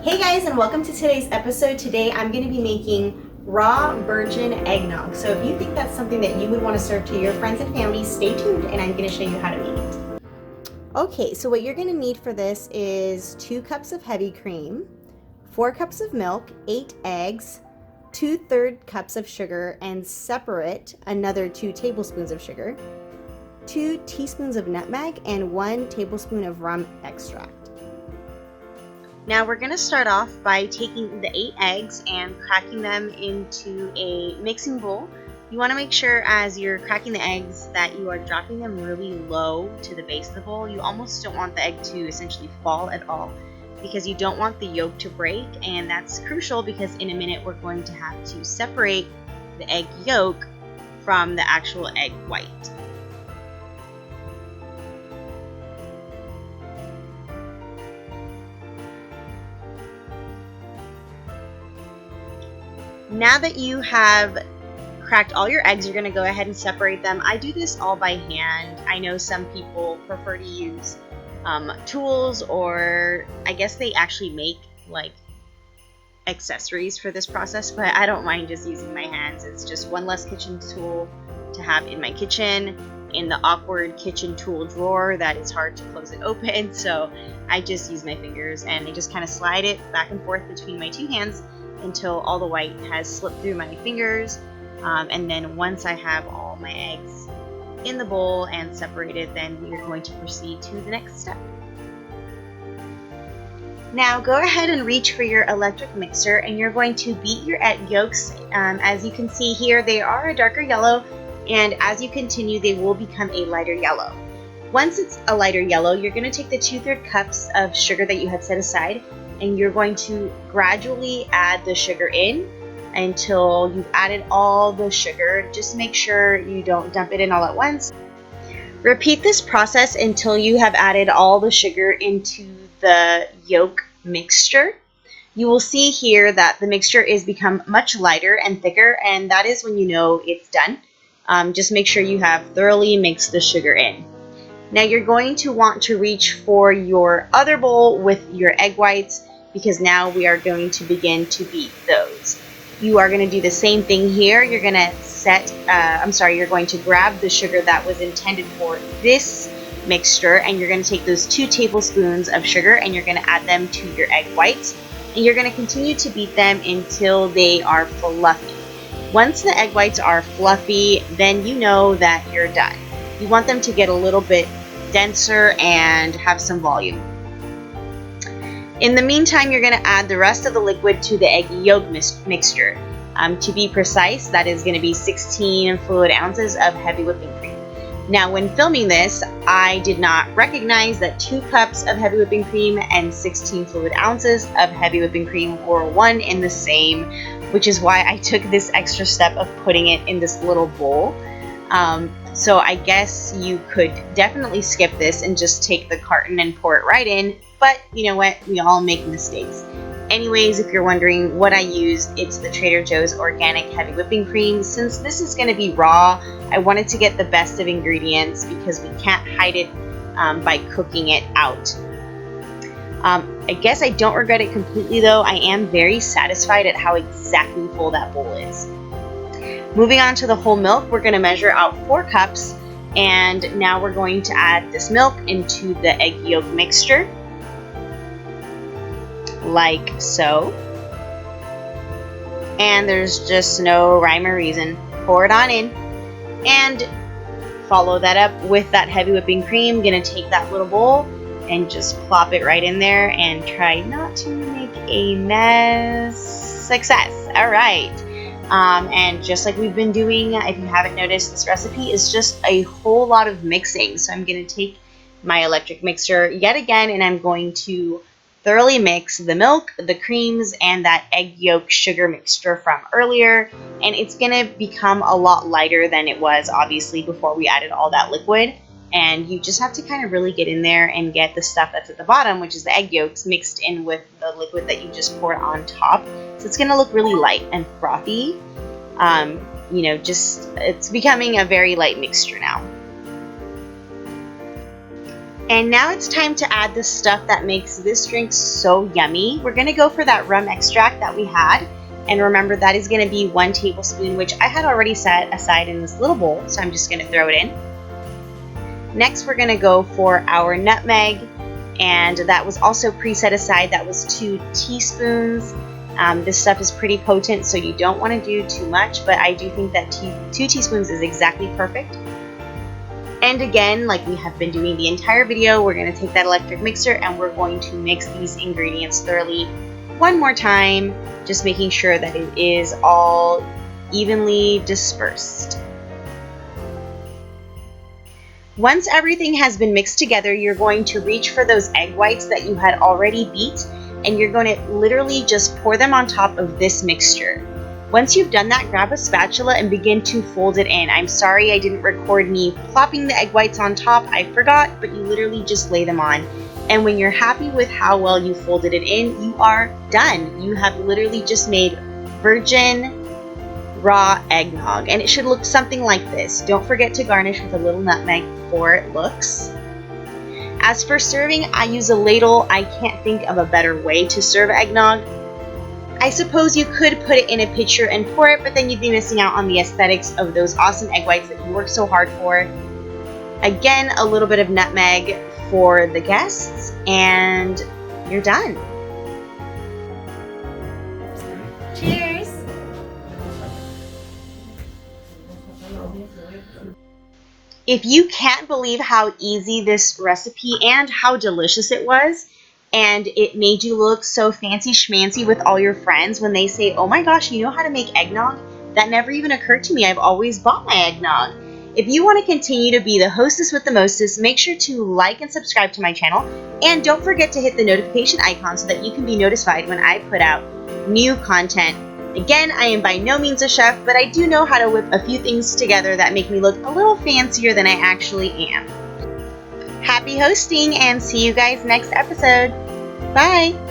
Hey guys, and welcome to today's episode. Today I'm going to be making raw virgin eggnog. So if you think that's something that you would want to serve to your friends and family, stay tuned and I'm going to show you how to make it. Okay, so what you're going to need for this is 2 cups of heavy cream, 4 cups of milk, 8 eggs, 2/3 cups of sugar, and separate another 2 tablespoons of sugar, 2 teaspoons of nutmeg, and 1 tablespoon of rum extract. Now we're going to start off by taking the 8 eggs and cracking them into a mixing bowl. You want to make sure as you're cracking the eggs that you are dropping them really low to the base of the bowl. You almost don't want the egg to essentially fall at all because you don't want the yolk to break, and that's crucial because in a minute we're going to have to separate the egg yolk from the actual egg white. Now that you have cracked all your eggs, you're going to go ahead and separate them. I do this all by hand. I know some people prefer to use tools, or I guess they actually make like accessories for this process, but I don't mind just using my hands. It's just one less kitchen tool to have in my kitchen, in the awkward kitchen tool drawer that it's hard to close it open. So I just use my fingers and I just kind of slide it back and forth between my 2 hands until all the white has slipped through my fingers, and then once I have all my eggs in the bowl and separated, then we are going to proceed to the next step. Now go ahead and reach for your electric mixer and you're going to beat your egg yolks. As you can see here, they are a darker yellow, and as you continue they will become a lighter yellow. Once it's a lighter yellow, you're going to take the 2/3 cups of sugar that you had set aside and you're going to gradually add the sugar in until you've added all the sugar. Just make sure you don't dump it in all at once. Repeat this process until you have added all the sugar into the yolk mixture. You will see here that the mixture is become much lighter and thicker, and that is when you know it's done. Just make sure you have thoroughly mixed the sugar in. Now you're going to want to reach for your other bowl with your egg whites because now we are going to begin to beat those. You are going to do the same thing here. You're going to you're going to grab the sugar that was intended for this mixture, and you're going to take those 2 tablespoons of sugar and you're going to add them to your egg whites, and you're going to continue to beat them until they are fluffy. Once the egg whites are fluffy, then you know that you're done. You want them to get a little bit denser and have some volume. In the meantime, you're going to add the rest of the liquid to the egg yolk mixture. To be precise, that is going to be 16 fluid ounces of heavy whipping cream. Now, when filming this, I did not recognize that 2 cups of heavy whipping cream and 16 fluid ounces of heavy whipping cream were one in the same, which is why I took this extra step of putting it in this little bowl. So I guess you could definitely skip this and just take the carton and pour it right in, but you know what, we all make mistakes. Anyways, if you're wondering what I used, it's the Trader Joe's organic heavy whipping cream. Since this is going to be raw, I wanted to get the best of ingredients because we can't hide it by cooking it out. I guess I don't regret it completely though. I am very satisfied at how exactly full that bowl is. Moving on to the whole milk, we're going to measure out 4 cups, and now we're going to add this milk into the egg yolk mixture, like so. And there's just no rhyme or reason. Pour it on in, and follow that up with that heavy whipping cream. Gonna take that little bowl and just plop it right in there and try not to make a mess. Success. All right. And just like we've been doing, if you haven't noticed, this recipe is just a whole lot of mixing. So I'm going to take my electric mixer yet again, and I'm going to thoroughly mix the milk, the creams, and that egg yolk sugar mixture from earlier. And it's going to become a lot lighter than it was, obviously, before we added all that liquid. And you just have to kind of really get in there and get the stuff that's at the bottom, which is the egg yolks, mixed in with the liquid that you just poured on top. So it's going to look really light and frothy. It's becoming a very light mixture now. And now it's time to add the stuff that makes this drink so yummy. We're gonna go for that rum extract that we had. And remember, that is gonna be 1 tablespoon, which I had already set aside in this little bowl, so I'm just gonna throw it in. Next, we're gonna go for our nutmeg, and that was also preset aside. That was 2 teaspoons. This stuff is pretty potent, so you don't wanna do too much, but I do think that 2 teaspoons is exactly perfect. And again, like we have been doing the entire video, we're going to take that electric mixer and we're going to mix these ingredients thoroughly one more time, just making sure that it is all evenly dispersed. Once everything has been mixed together, you're going to reach for those egg whites that you had already beat, and you're going to literally just pour them on top of this mixture. Once you've done that, grab a spatula and begin to fold it in. I'm sorry I didn't record me plopping the egg whites on top. I forgot, but you literally just lay them on. And when you're happy with how well you folded it in, you are done. You have literally just made virgin raw eggnog, and it should look something like this. Don't forget to garnish with a little nutmeg before it looks. As for serving, I use a ladle. I can't think of a better way to serve eggnog. I suppose you could put it in a pitcher and pour it, but then you'd be missing out on the aesthetics of those awesome egg whites that you work so hard for. Again, a little bit of nutmeg for the guests, and you're done. Cheers! If you can't believe how easy this recipe and how delicious it was, and it made you look so fancy schmancy with all your friends when they say, oh my gosh, you know how to make eggnog? That never even occurred to me. I've always bought my eggnog. If you want to continue to be the hostess with the mostest, make sure to like and subscribe to my channel, and don't forget to hit the notification icon so that you can be notified when I put out new content. Again, I am by no means a chef, but I do know how to whip a few things together that make me look a little fancier than I actually am. Happy hosting, and see you guys next episode. Bye!